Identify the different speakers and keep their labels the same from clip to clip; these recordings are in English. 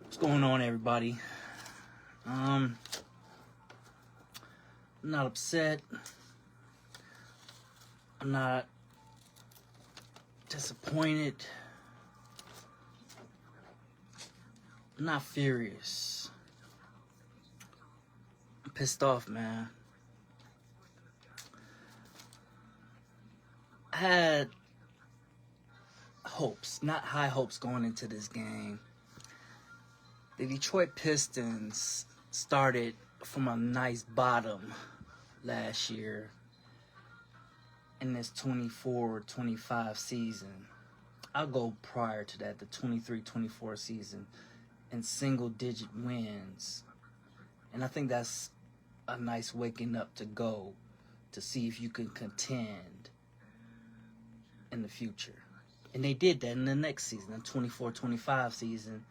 Speaker 1: What's going on, everybody? I'm not upset. I'm not disappointed. I'm not furious. I'm pissed off, man. I had hopes, not high hopes, going into this game. The Detroit Pistons started from a nice bottom last year in this 24-25 season. I'll go prior to that, the 23-24 season, in single-digit wins. And I think that's a nice waking up to go to see if you can contend in the future. And they did that in the next season, the 24-25 season,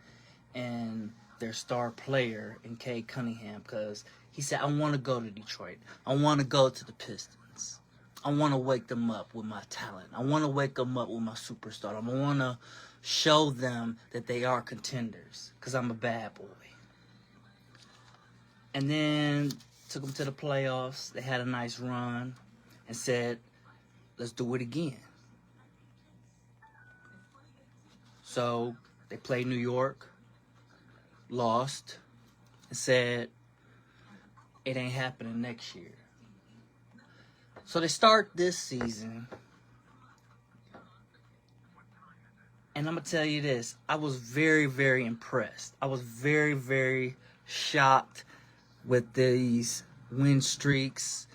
Speaker 1: and their star player in Cade Cunningham, because he said, I want to go to Detroit. I want to go to the Pistons. I want to wake them up with my talent. I want to wake them up with my superstar. I want to show them that they are contenders, because I'm a bad boy. And then took them to the playoffs. They had a nice run and said, let's do it again. So they played New York, lost, and said, it ain't happening next year. So they start this season, and I'm going to tell you this. I was very, very impressed. I was very, very shocked with these win streaks,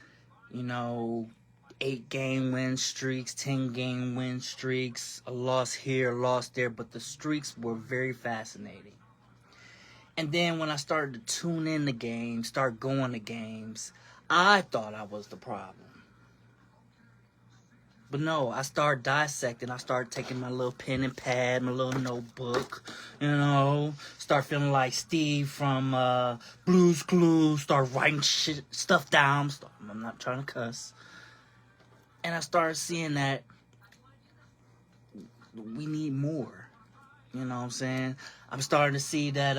Speaker 1: 8-game win streaks, 10-game win streaks, a loss here, a loss there, but the streaks were very fascinating. And then when I started to tune in the games, start going to games, I thought I was the problem. But no, I started dissecting. I started taking my little pen and pad, my little notebook, start feeling like Steve from Blue's Clues, start writing stuff down. I'm not trying to cuss. And I started seeing that we need more. You know what I'm saying? I'm starting to see that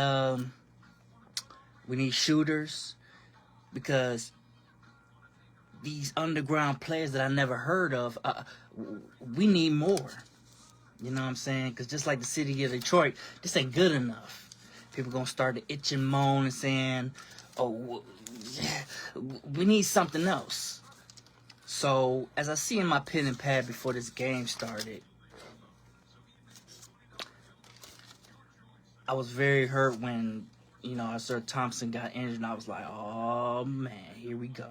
Speaker 1: we need shooters, because these underground players that I never heard of, we need more. You know what I'm saying? Because just like the city of Detroit, this ain't good enough. People going to start to itch and moan and saying, oh, we need something else. So, as I see in my pen and pad before this game started, I was very hurt when, Sir Thompson got injured, and I was like, oh, man, here we go.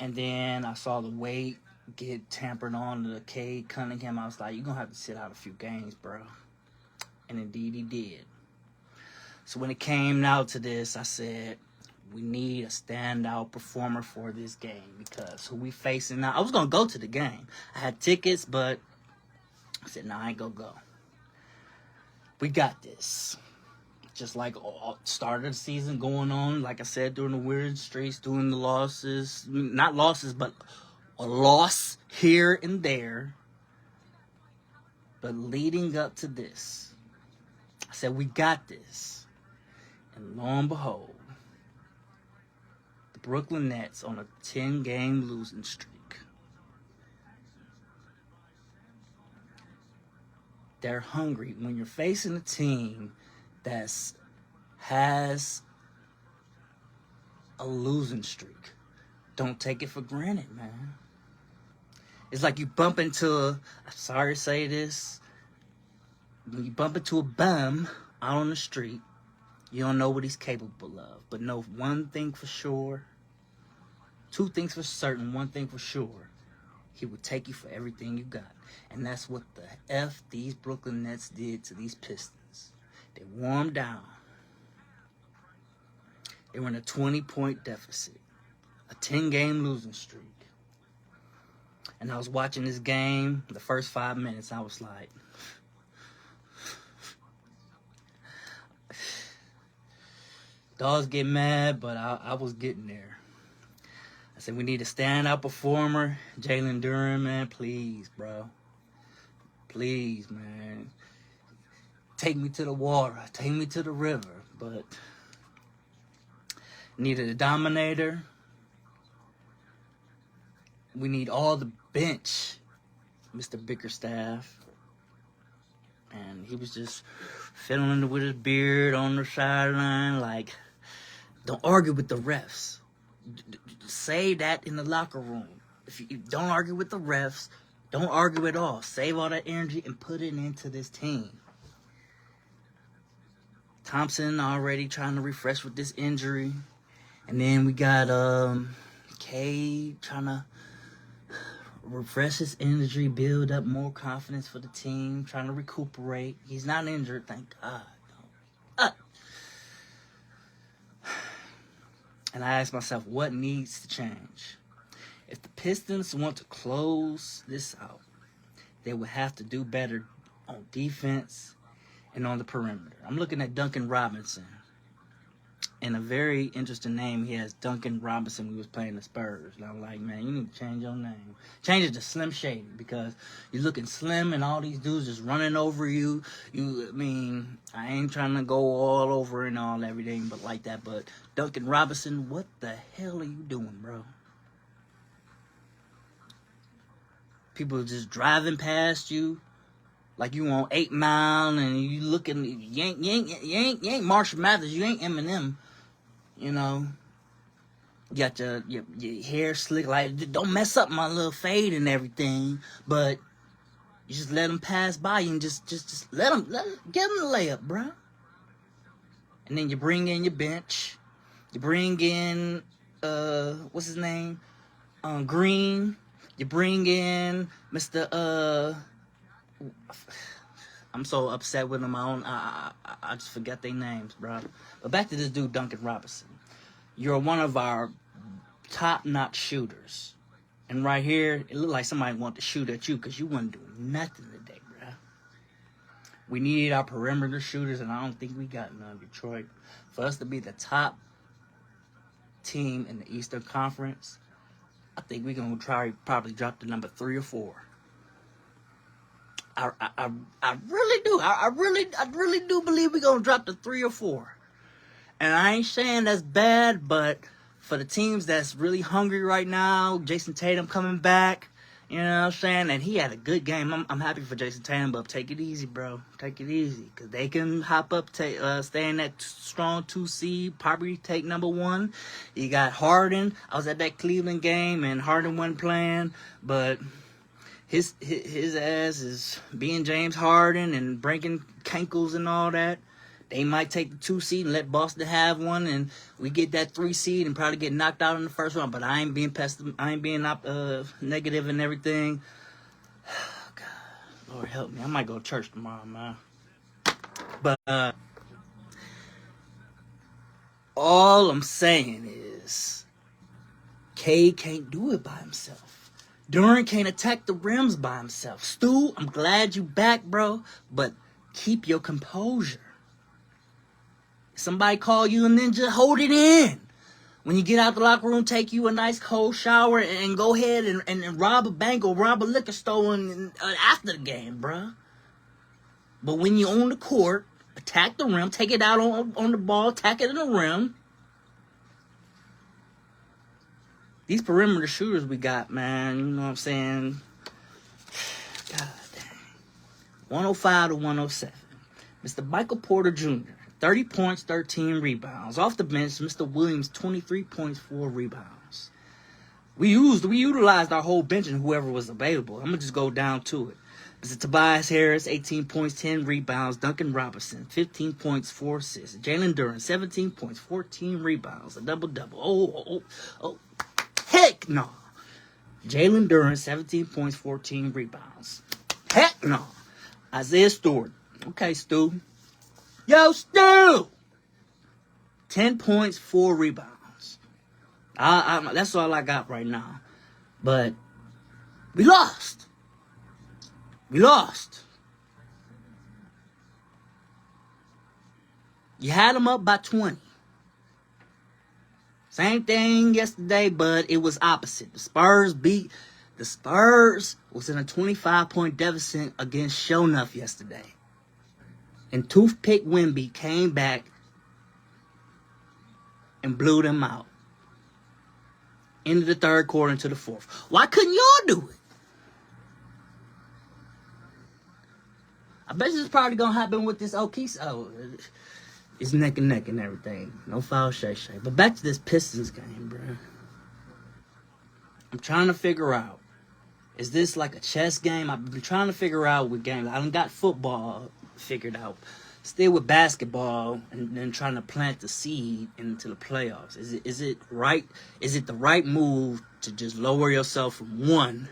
Speaker 1: And then I saw the weight get tampered on to Cade Cunningham. I was like, you're going to have to sit out a few games, bro. And indeed he did. So when it came out to this, I said, we need a standout performer for this game, because who we facing now? I was going to go to the game. I had tickets, but I said, no, I ain't going to go. We got this. Just like start of the season going on, like I said, during the weird streaks, doing the losses. Not losses, but a loss here and there. But leading up to this, I said, we got this. And lo and behold, the Brooklyn Nets on a 10-game losing streak. They're hungry. When you're facing a team that has a losing streak, don't take it for granted, man. It's like you bump into I'm sorry to say this, when you bump into a bum out on the street, you don't know what he's capable of. But know one thing for sure, two things for certain, one thing for sure, he will take you for everything you got. And that's what the F these Brooklyn Nets did to these Pistons. They wore them down. They were in a 20-point deficit, a 10-game losing streak. And I was watching this game, the first 5 minutes, I was like, dogs get mad, but I was getting there. I said, we need a standout performer. Jalen Duren, man, please, bro. Please, man. take me to the water, take me to the river. But needed a dominator. We need all the bench, Mr. Bickerstaff. And he was just fiddling with his beard on the sideline. Like, don't argue with the refs. Say that in the locker room. If you don't argue with the refs, don't argue at all. Save all that energy and put it into this team. Thompson already trying to refresh with this injury. And then we got K trying to refresh his energy, build up more confidence for the team, trying to recuperate. He's not injured, thank God. And I asked myself, what needs to change? If the Pistons want to close this out, they would have to do better on defense and on the perimeter. I'm looking at Duncan Robinson. And a very interesting name, he has Duncan Robinson. We was playing the Spurs. And I'm like, man, you need to change your name. Change it to Slim Shady, because you're looking slim and all these dudes just running over you. I ain't trying to go all over and all everything but like that. But Duncan Robinson, what the hell are you doing, bro? People just driving past you like you on 8 Mile and you looking, you ain't Marshall Mathers, you ain't Eminem. You know, you got your hair slick, like, don't mess up my little fade and everything, but you just let them pass by you and just let them get them the layup, bro. And then you bring in your bench, you bring in, what's his name, Green, you bring in Mr. I'm so upset with them. I just forget their names, bro. But back to this dude, Duncan Robinson. You're one of our top-notch shooters. And right here, it looked like somebody wanted to shoot at you because you wasn't doing nothing today, bro. We need our perimeter shooters, and I don't think we got none, Detroit. For us to be the top team in the Eastern Conference, I think we're going to probably drop to number 3 or 4. I really do. I really do believe we're going to drop to 3 or 4. And I ain't saying that's bad, but for the teams that's really hungry right now, Jason Tatum coming back, you know what I'm saying? And he had a good game. I'm happy for Jason Tatum, but take it easy, bro. Take it easy. Because they can hop up, stay in that strong 2 seed, probably take number 1. You got Harden. I was at that Cleveland game, and Harden wasn't playing, but his ass is being James Harden and breaking cankles and all that. They might take the 2 seed and let Boston have one, and we get that 3 seed and probably get knocked out in the first round. But I ain't being negative and everything. Oh, God, Lord help me. I might go to church tomorrow, man. But all I'm saying is, K can't do it by himself. Durant can't attack the rims by himself. Stu, I'm glad you back, bro, but keep your composure. Somebody call you and then just hold it in. When you get out the locker room, take you a nice cold shower and go ahead and rob a bank or rob a liquor store after the game, bruh. But when you're on the court, attack the rim, take it out on the ball, attack it in the rim. These perimeter shooters we got, man, you know what I'm saying? God dang. 105 to 107. Mr. Michael Porter Jr., 30 points, 13 rebounds. Off the bench, Mr. Williams, 23 points, 4 rebounds. We utilized our whole bench and whoever was available. I'm going to just go down to it. Mr. Tobias Harris, 18 points, 10 rebounds. Duncan Robinson, 15 points, 4 assists. Jalen Duren, 17 points, 14 rebounds. A double-double. Oh. Heck no. Jalen Duren, 17 points, 14 rebounds. Heck no. Isaiah Stewart. Okay, Stu. Yo, Stu! 10 points, 4 rebounds. That's all I got right now. But we lost. You had them up by 20. Same thing yesterday, but it was opposite. The Spurs was in a 25-point deficit against Shonuff yesterday. And Toothpick Wimby came back and blew them out. Into the third quarter, into the fourth. Why couldn't y'all do it? I bet you it's probably gonna happen with this O'Keefe. Oh, it's neck and neck and everything. No foul, Shay. But back to this Pistons game, bro. I'm trying to figure out, is this like a chess game? I've been trying to figure out with games. I done got football figured out. Still with basketball, and then trying to plant the seed into the playoffs. Is it right? Is it the right move to just lower yourself from one?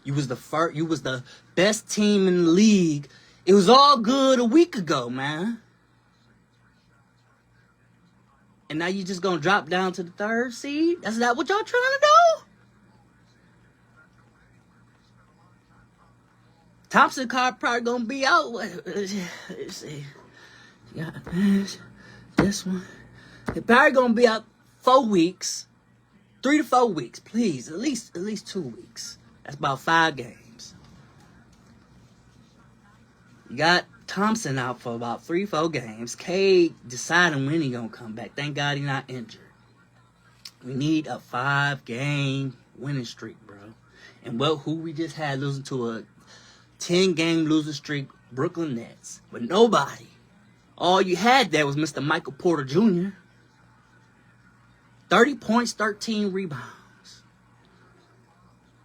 Speaker 1: You was the best team in the league. It was all good a week ago, man. And now you just gonna drop down to the third seed? That's not what y'all trying to do? Thompson card probably gonna be out. Let's see. Yeah, this one. It's probably gonna be out 4 weeks. 3 to 4 weeks, please. At least 2 weeks. That's about 5 games. You got Thompson out for about 3-4 games. Cade deciding when he gonna come back. Thank God he not injured. We need a 5-game winning streak, bro. And who we just had losing to a 10-game losing streak, Brooklyn Nets. With nobody. All you had there was Mr. Michael Porter Jr. 30 points, 13 rebounds.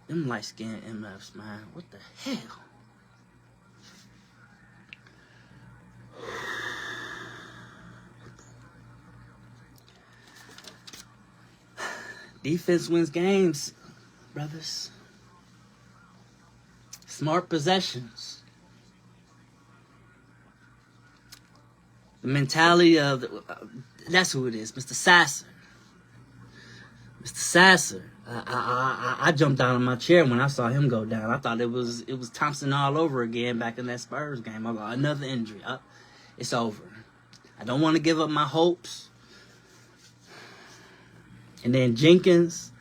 Speaker 1: Them light-skinned MFs, man. What the hell? Defense wins games, brothers. Smart possessions. The mentality of that's who it is, Mr. Sasser. Mr. Sasser. I jumped out of my chair when I saw him go down. I thought it was Thompson all over again back in that Spurs game. I got another injury. It's over. I don't want to give up my hopes. And then Jenkins,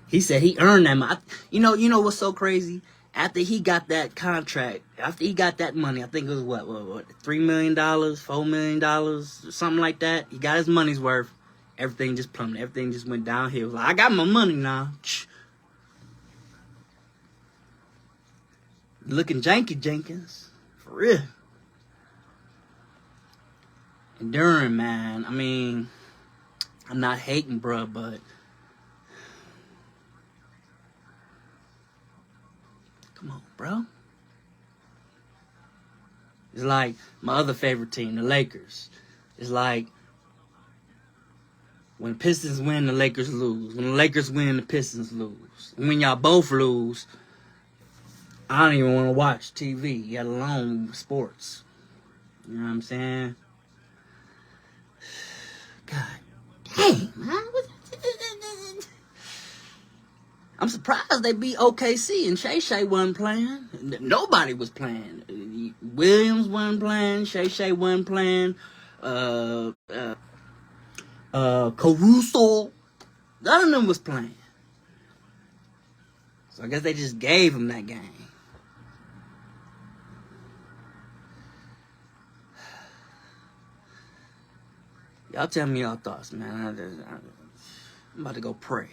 Speaker 1: he said he earned that. You know what's so crazy? After he got that contract, after he got that money, I think it was what $3 million, $4 million, something like that. He got his money's worth. Everything just plummeted. Everything just went downhill. Like, I got my money now. Looking janky, Jenkins. For real. And Duran, man, I mean, I'm not hating, bruh, but come on, bro. It's like my other favorite team, the Lakers. It's like when the Pistons win, the Lakers lose. When the Lakers win, the Pistons lose. And when y'all both lose, I don't even want to watch TV, let alone sports. You know what I'm saying? God dang, man. I'm surprised they beat OKC and Shay wasn't playing. Nobody was playing. Williams wasn't playing. Shay wasn't playing. Caruso. None of them was playing. So I guess they just gave him that game. Y'all tell me y'all thoughts, man. I'm about to go pray.